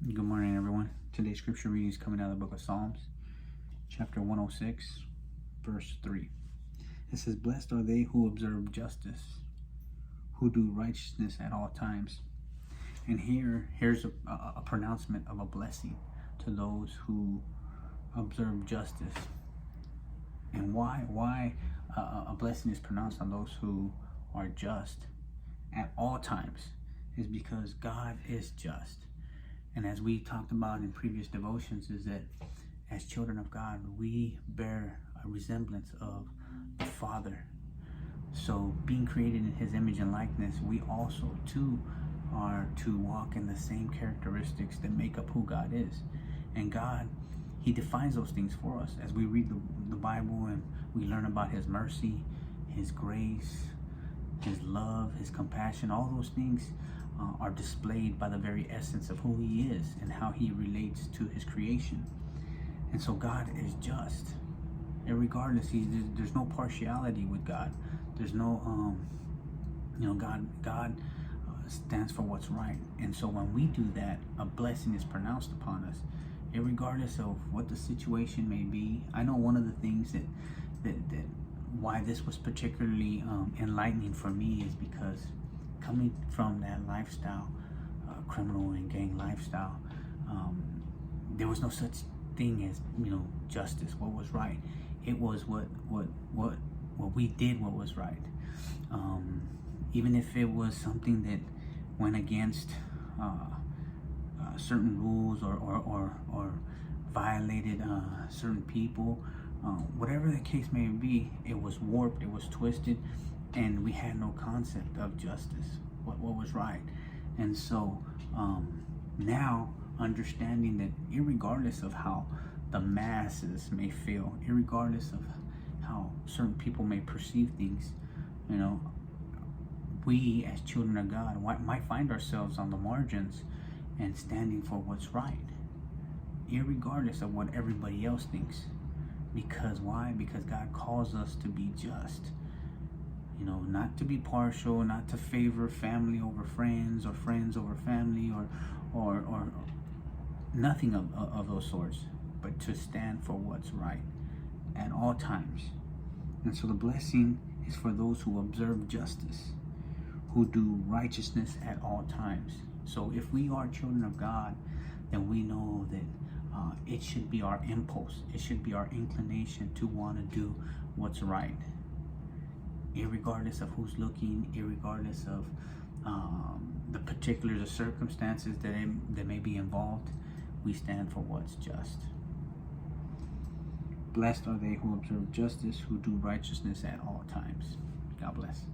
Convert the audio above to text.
Good morning, everyone. Today's scripture reading is coming out of the book of Psalms, chapter 106, verse 3. It says, "Blessed are they who observe justice, who do righteousness at all times." And here's a pronouncement of a blessing to those who observe justice. And why a blessing is pronounced on those who are just at all times is because God is just. And as we talked about in previous devotions, is that as children of God, we bear a resemblance of the Father. So being created in His image and likeness, we also too are to walk in the same characteristics that make up who God is. And God, He defines those things for us. As we read the Bible and we learn about His mercy, His grace, His love, His compassion, all those things are displayed by the very essence of who He is and how He relates to His creation. And so God is just. And regardless, there's no partiality with God. There's no, God stands for what's right. And so when we do that, a blessing is pronounced upon us, regardless of what the situation may be. I know one of the things that why this was particularly enlightening for me is because coming from that lifestyle, criminal and gang lifestyle, there was no such thing as justice. What was right? It was what we did. What was right, even if it was something that went against certain rules or violated certain people. Whatever the case may be, it was warped, it was twisted, and we had no concept of justice, what was right. And so now understanding that irregardless of how the masses may feel, irregardless of how certain people may perceive things, we as children of God might find ourselves on the margins and standing for what's right, irregardless of what everybody else thinks. Because why? Because God calls us to be just. Not to be partial, not to favor family over friends or friends over family or nothing of those sorts, but to stand for what's right at all times. And so the blessing is for those who observe justice, who do righteousness at all times. So if we are children of God, then we know that it should be our impulse, it should be our inclination to want to do what's right, irregardless of who's looking, irregardless of the particulars or circumstances that may be involved. We stand for what's just. Blessed are they who observe justice, who do righteousness at all times. God bless.